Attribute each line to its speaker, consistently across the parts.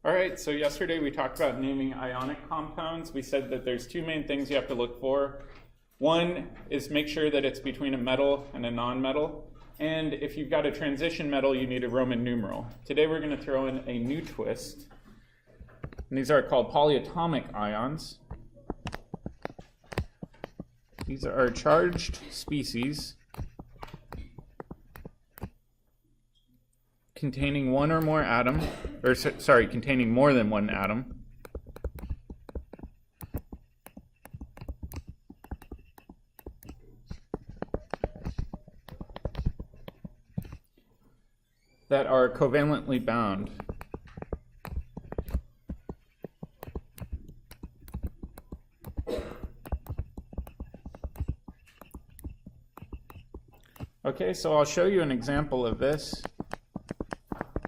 Speaker 1: All right, so yesterday we talked about naming ionic compounds. We said that there's two main things you have to look for. One is make sure that it's between a metal and a non-metal. And if you've got a transition metal, you need a Roman numeral. Today we're going to throw in a new twist. And these are called polyatomic ions. These are charged species containing one or more atom, or sorry, containing more than one atom. That are covalently bound. Okay, so I'll show you an example of this.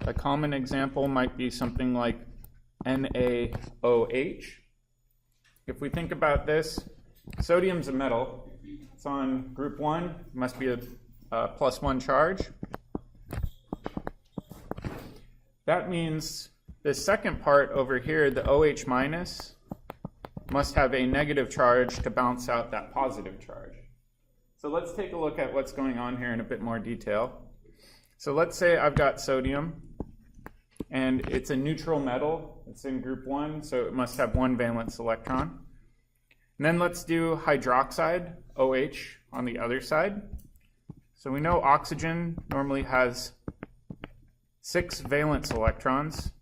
Speaker 1: A common example might be something like NaOH. If we think about this, sodium's a metal. It's on group 1, it must be a +1 charge. That means the second part over here, the OH minus, must have a negative charge to balance out that positive charge. So let's take a look at what's going on here in a bit more detail. So let's say I've got sodium, and it's a neutral metal. It's in group 1, so it must have one valence electron. And then let's do hydroxide, OH, on the other side. So we know oxygen normally has 6 valence electrons.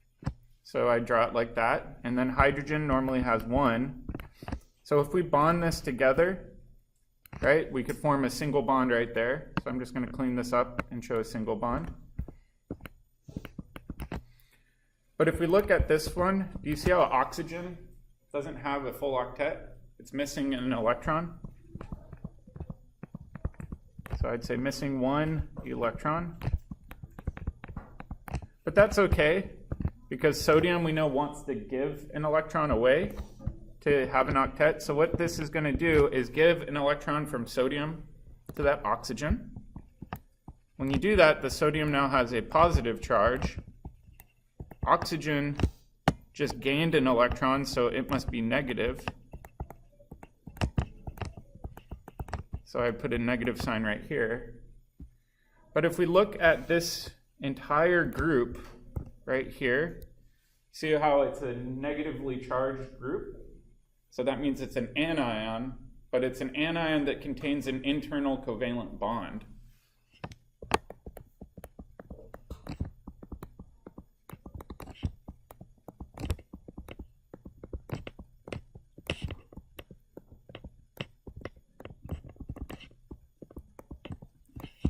Speaker 1: So I draw it like that. And then hydrogen normally has 1. So if we bond this together, right, we could form a single bond right there. So I'm just going to clean this up and show a single bond. But if we look at this one, do you see how oxygen doesn't have a full octet? It's missing an electron. So I'd say missing 1 electron. But that's okay, because sodium we know wants to give an electron away to have an octet. So what this is going to do is give an electron from sodium to that oxygen. When you do that, the sodium now has a positive charge. Oxygen just gained an electron, so it must be negative. So I put a negative sign right here. But if we look at this entire group right here, see how it's a negatively charged group? So that means it's an anion, but it's an anion that contains an internal covalent bond.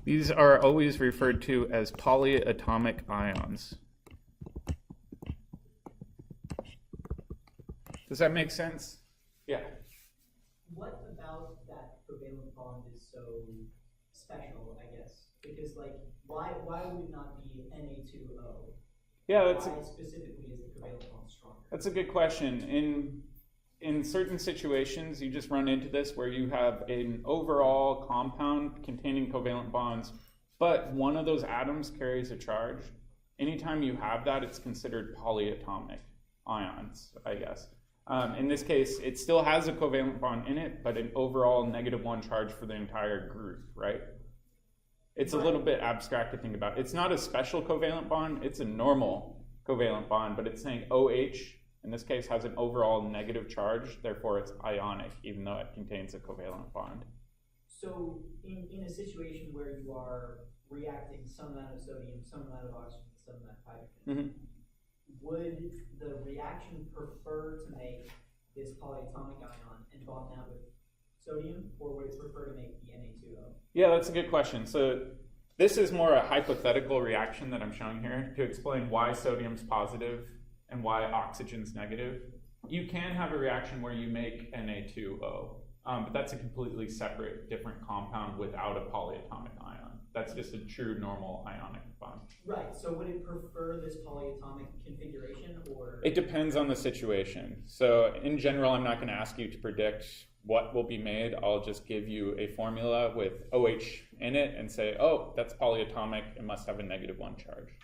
Speaker 1: These are always referred to as polyatomic ions. Does that make sense? Yeah.
Speaker 2: What about that covalent bond is so special, I guess? Because, like, why would it not be Na2O?
Speaker 1: Yeah,
Speaker 2: why specifically is the covalent bond stronger?
Speaker 1: That's a good question. In certain situations, you just run into this where you have an overall compound containing covalent bonds, but one of those atoms carries a charge. Anytime you have that, it's considered polyatomic ions, I guess. In this case, it still has a covalent bond in it, but an overall -1 charge for the entire group, right? It's a little bit abstract to think about. It's not a special covalent bond, it's a normal covalent bond, but it's saying OH, in this case, has an overall negative charge, therefore it's ionic, even though it contains a covalent bond.
Speaker 2: So in a situation where you are reacting some amount of sodium, some amount of oxygen, some amount of hydrogen, would the reaction prefer to make this polyatomic ion and bond that with sodium, or would it prefer to make the Na2O?
Speaker 1: Yeah, that's a good question. So this is more a hypothetical reaction that I'm showing here to explain why sodium's positive and why oxygen's negative. You can have a reaction where you make Na2O, but that's a completely separate, different compound without a polyatomic ion. That's just a true normal ionic bond.
Speaker 2: Right, so would it prefer this polyatomic configuration, or?
Speaker 1: It depends on the situation. So in general, I'm not going to ask you to predict what will be made. I'll just give you a formula with OH in it and say, oh, that's polyatomic, it must have a -1 charge.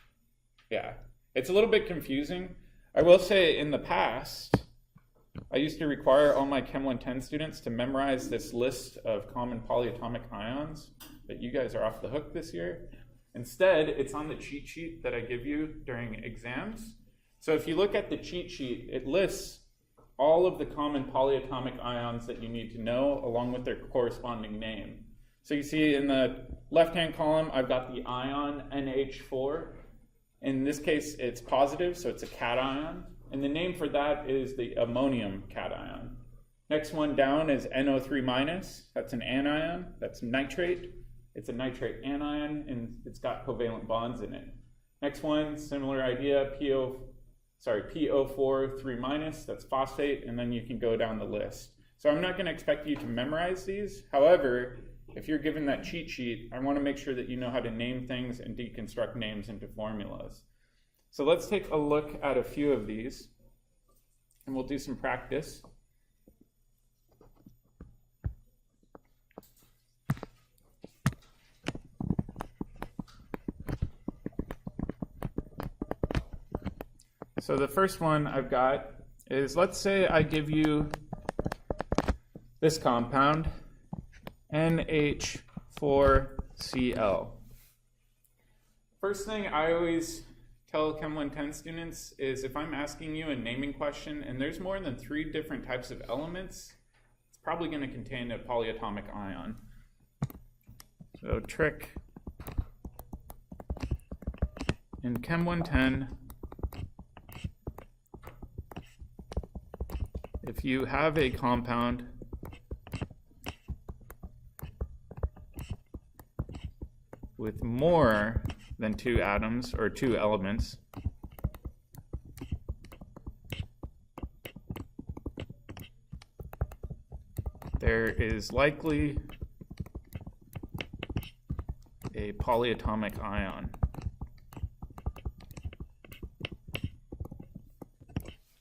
Speaker 1: Yeah, it's a little bit confusing. I will say in the past, I used to require all my Chem 110 students to memorize this list of common polyatomic ions, but you guys are off the hook this year. Instead, it's on the cheat sheet that I give you during exams. So if you look at the cheat sheet, it lists all of the common polyatomic ions that you need to know along with their corresponding name. So you see in the left-hand column, I've got the ion NH4. In this case, it's positive, so it's a cation. And the name for that is the ammonium cation. Next one down is NO3-, that's an anion, that's nitrate. It's a nitrate anion, and it's got covalent bonds in it. Next one, similar idea, PO4-3-, that's phosphate, and then you can go down the list. So I'm not going to expect you to memorize these. However, if you're given that cheat sheet, I want to make sure that you know how to name things and deconstruct names into formulas. So let's take a look at a few of these, and we'll do some practice. So the first one I've got is, let's say I give you this compound, NH4Cl. First thing I always tell Chem 110 students is if I'm asking you a naming question and there's more than 3 different types of elements, it's probably going to contain a polyatomic ion. So trick in Chem 110, if you have a compound with more than 2 atoms or 2 elements, there is likely a polyatomic ion.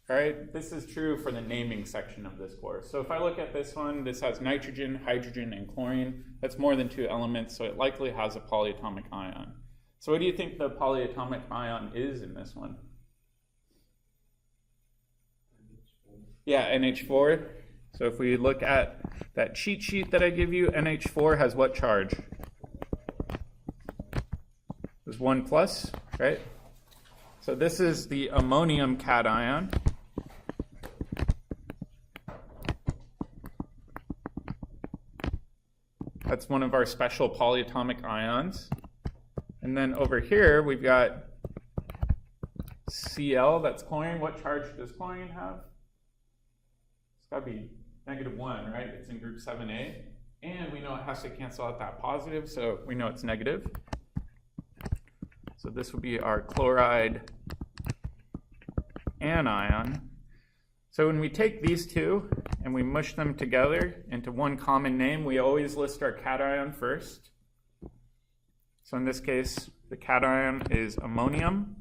Speaker 1: All right, this is true for the naming section of this course. So if I look at this one, this has nitrogen, hydrogen, and chlorine. That's more than 2 elements, so it likely has a polyatomic ion. So what do you think the polyatomic ion is in this one? Yeah, NH4. So if we look at that cheat sheet that I give you, NH4 has what charge? It's 1+, right? So this is the ammonium cation. That's one of our special polyatomic ions. And then over here, we've got Cl, that's chlorine. What charge does chlorine have? It's got to be -1, right? It's in group 7A. And we know it has to cancel out that positive, so we know it's negative. So this would be our chloride anion. So when we take these two and we mush them together into one common name, we always list our cation first. So in this case, the cation is ammonium.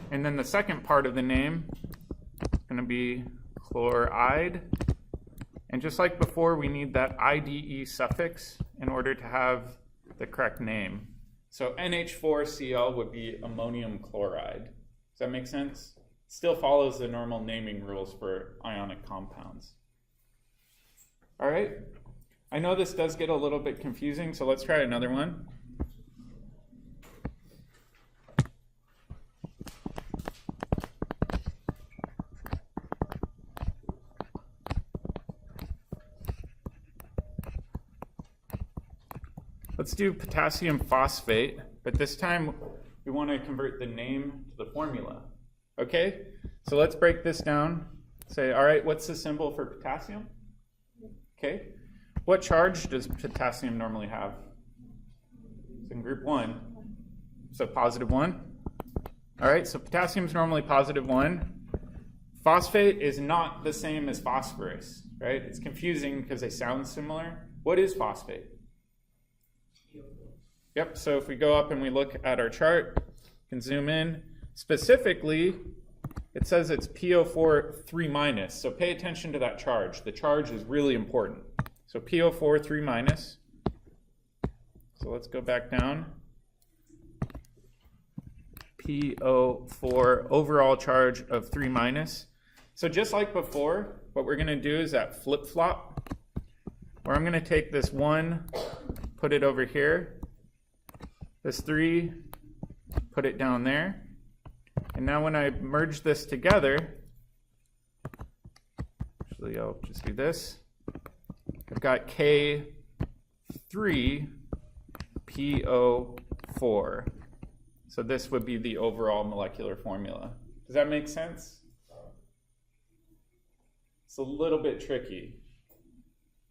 Speaker 1: And then the second part of the name is going to be chloride. And just like before, we need that IDE suffix in order to have the correct name. So NH4Cl would be ammonium chloride. Does that make sense? Still follows the normal naming rules for ionic compounds. All right. I know this does get a little bit confusing, so let's try another one. Let's do potassium phosphate, but this time we want to convert the name to the formula. Okay, so let's break this down. Say, all right, what's the symbol for potassium? Okay, what charge does potassium normally have? It's in group 1, so +1. All right, so potassium is normally +1. Phosphate is not the same as phosphorus, right? It's confusing because they sound similar. What is phosphate? Yep, so if we go up and we look at our chart, you can zoom in. Specifically, it says it's PO4 3-, so pay attention to that charge. The charge is really important. So PO4 3-. So let's go back down. PO4, overall charge of 3 minus. So just like before, what we're going to do is that flip-flop, where I'm going to take this 1, put it over here, this 3, put it down there, and now when I merge this together, actually I'll just do this, I've got K3PO4. So this would be the overall molecular formula. Does that make sense? It's a little bit tricky.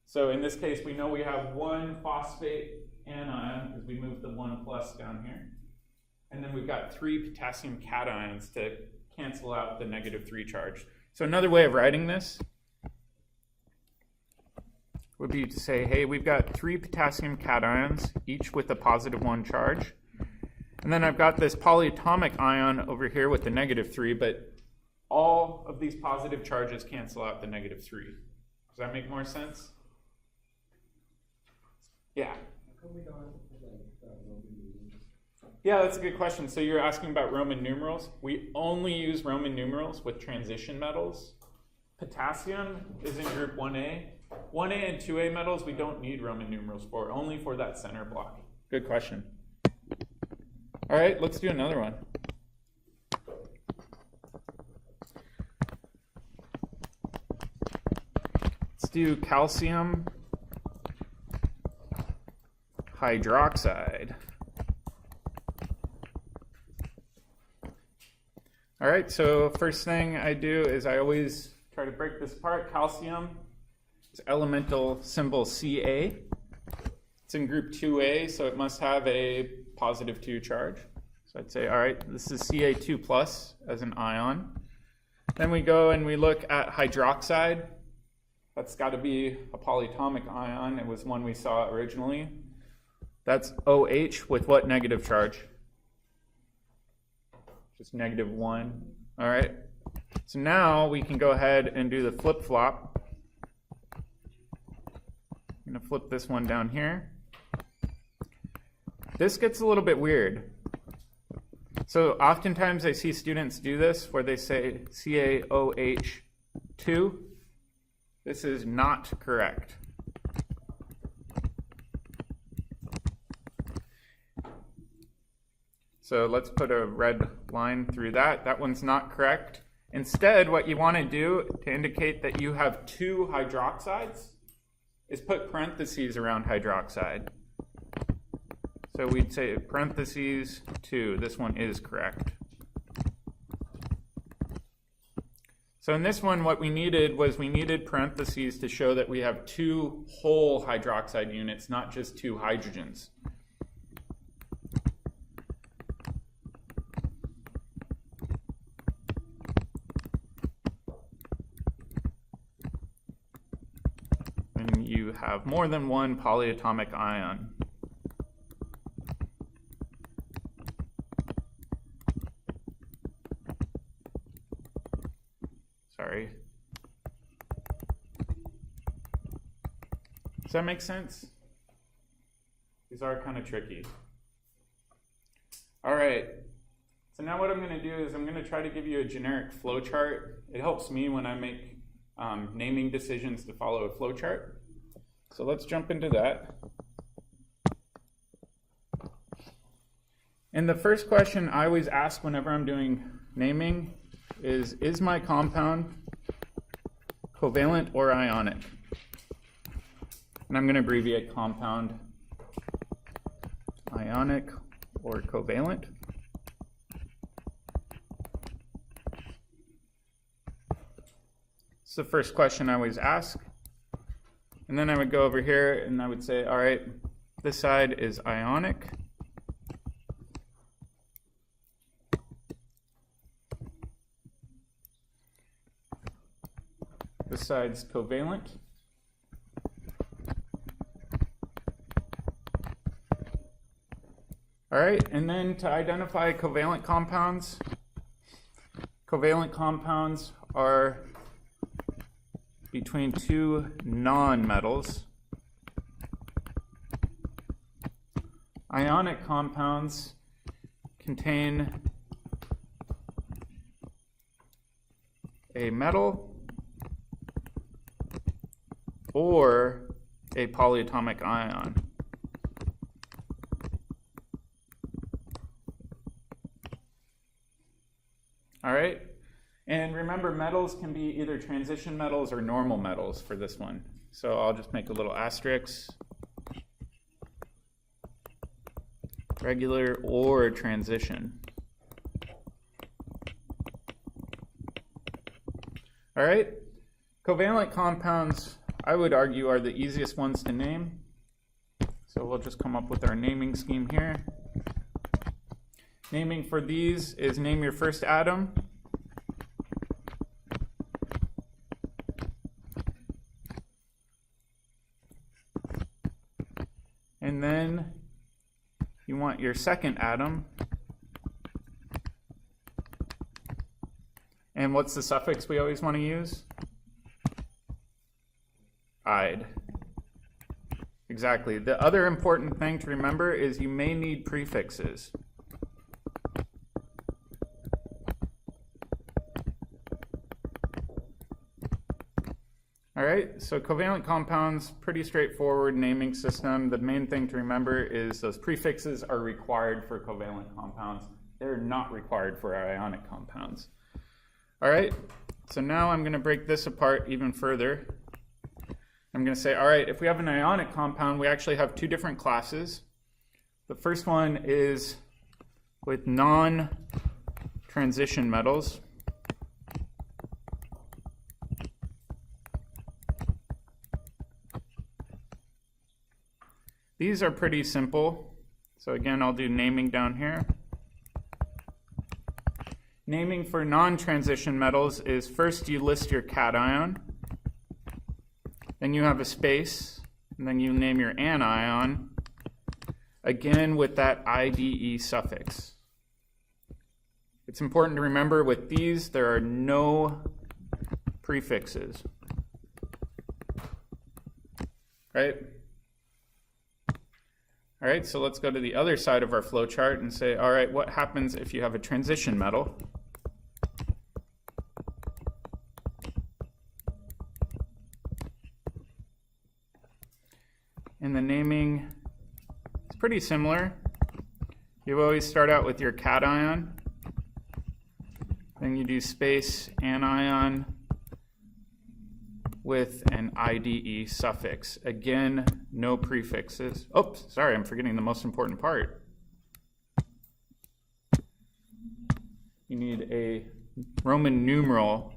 Speaker 1: So in this case, we know we have 1 phosphate anion because we moved the 1 plus down here. And then we've got 3 potassium cations to cancel out the -3 charge. So another way of writing this would be to say, hey, we've got 3 potassium cations, each with a +1 charge. And then I've got this polyatomic ion over here with the -3, but all of these positive charges cancel out the -3. Does that make more sense? Yeah. Yeah, that's a good question. So you're asking about Roman numerals. We only use Roman numerals with transition metals. Potassium is in group 1A. 1A and 2A metals we don't need Roman numerals for, only for that center block. Good question. All right, let's do another one. Let's do calcium hydroxide. All right, so first thing I do is I always try to break this apart. Calcium is elemental symbol Ca. It's in group 2A, so it must have a +2 charge. So I'd say, all right, this is Ca2 plus as an ion. Then we go and we look at hydroxide. That's got to be a polyatomic ion. It was one we saw originally. That's OH with what negative charge? Just -1. All right. So now we can go ahead and do the flip-flop. I'm going to flip this one down here. This gets a little bit weird. So oftentimes I see students do this where they say CaOH2. This is not correct. So let's put a red line through that. That one's not correct. Instead, what you want to do to indicate that you have 2 hydroxides is put parentheses around hydroxide. So we'd say parentheses 2. This one is correct. So in this one, what we needed was we needed parentheses to show that we have 2 whole hydroxide units, not just 2 hydrogens. And you have more than one polyatomic ion. Sorry. Does that make sense? These are kind of tricky. All right. So now what I'm going to do is I'm going to try to give you a generic flow chart. It helps me when I make naming decisions to follow a flow chart. So let's jump into that. And the first question I always ask whenever I'm doing naming is my compound covalent or ionic? And I'm going to abbreviate compound, ionic or covalent. It's the first question I always ask. And then I would go over here and I would say, all right, this side is ionic. This side's covalent. All right, and then to identify covalent compounds are between 2 nonmetals. Ionic compounds contain a metal or a polyatomic ion. All right? And remember, metals can be either transition metals or normal metals for this one. So I'll just make a little asterisk. Regular or transition. All right? Covalent compounds, I would argue, are the easiest ones to name. So we'll just come up with our naming scheme here. Naming for these is name your first atom. And then you want your second atom. And what's the suffix we always want to use? Ide. Exactly. The other important thing to remember is you may need prefixes. All right, so covalent compounds, pretty straightforward naming system. The main thing to remember is those prefixes are required for covalent compounds. They're not required for ionic compounds. All right, so now I'm going to break this apart even further. I'm going to say, all right, if we have an ionic compound, we actually have two different classes. The first one is with non-transition metals. These are pretty simple. So again, I'll do naming down here. Naming for non-transition metals is first you list your cation, then you have a space, and then you name your anion, again with that IDE suffix. It's important to remember with these, there are no prefixes. Right? All right, so let's go to the other side of our flow chart and say, all right, what happens if you have a transition metal? And the naming is pretty similar. You always start out with your cation, then you do space anion with an IDE suffix. Again, no prefixes. Oops, sorry, I'm forgetting the most important part. You need a Roman numeral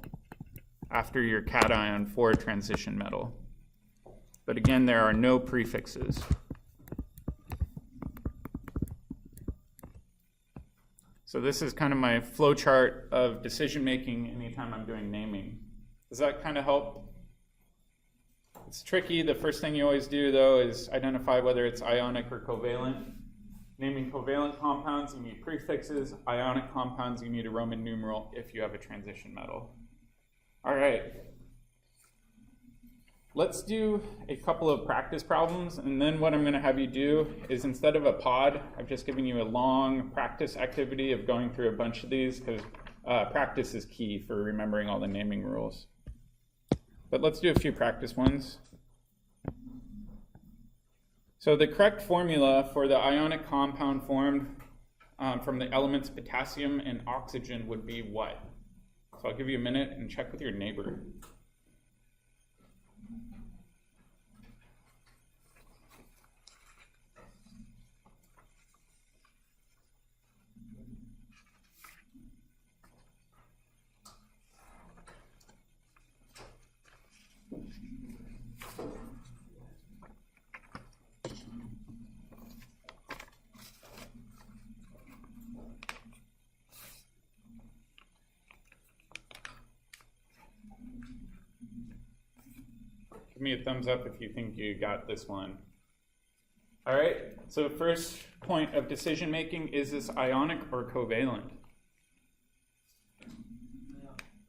Speaker 1: after your cation for a transition metal. But again, there are no prefixes. So this is kind of my flow chart of decision making anytime I'm doing naming. Does that kind of help? It's tricky. The first thing you always do, though, is identify whether it's ionic or covalent. Naming covalent compounds, you need prefixes. Ionic compounds, you need a Roman numeral if you have a transition metal. All right. Let's do a couple of practice problems, and then what I'm going to have you do is instead of a pod, I've just given you a long practice activity of going through a bunch of these because practice is key for remembering all the naming rules. But let's do a few practice ones. So the correct formula for the ionic compound formed from the elements potassium and oxygen would be what? So I'll give you a minute and check with your neighbor. Give me a thumbs up if you think you got this one. All right, so first point of decision making, is this ionic or covalent?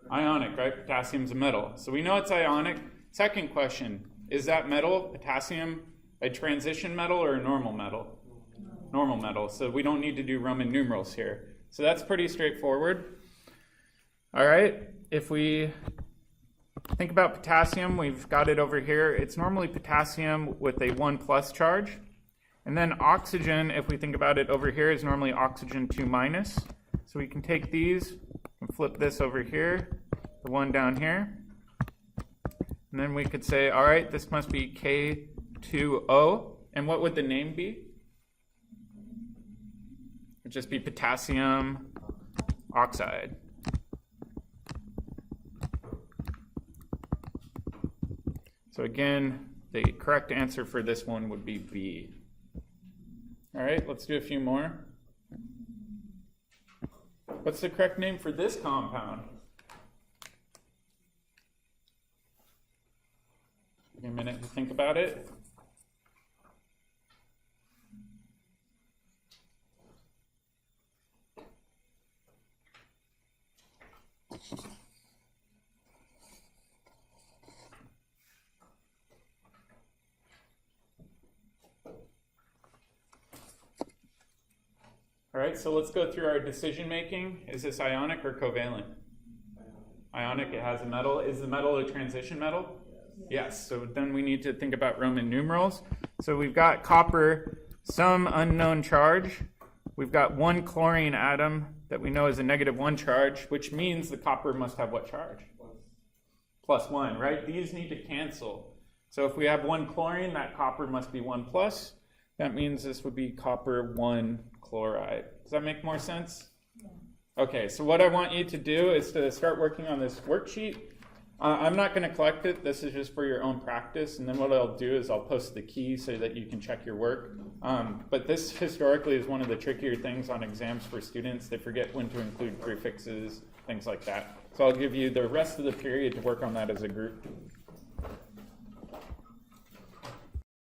Speaker 1: Ionic, right? Potassium's a metal. So we know it's ionic. Second question, is that metal, potassium, a transition metal or a normal metal? Normal metal, so we don't need to do Roman numerals here. So that's pretty straightforward. All right, if we think about potassium, we've got it over here. It's normally potassium with a 1+ charge. And then oxygen, if we think about it over here, is normally oxygen 2-. So we can take these and flip this over here, the one down here. And then we could say, all right, this must be K2O. And what would the name be? It would just be potassium oxide. So again, the correct answer for this one would be B. All right, let's do a few more. What's the correct name for this compound? Give me a minute to think about it. All right, so let's go through our decision making. Is this ionic or covalent? Ionic, it has a metal. Is the metal a transition metal? Yes, so then we need to think about Roman numerals. So we've got copper, some unknown charge. We've got one chlorine atom that we know is a -1 charge, which means the copper must have what charge? +1, right? These need to cancel. So if we have one chlorine, that copper must be 1+. That means this would be copper 1 chloride. Does that make more sense? Yeah. Okay, so what I want you to do is to start working on this worksheet. I'm not going to collect it. This is just for your own practice. And then what I'll do is I'll post the key so that you can check your work. But this historically is one of the trickier things on exams for students. They forget when to include prefixes, things like that. So I'll give you the rest of the period to work on that as a group.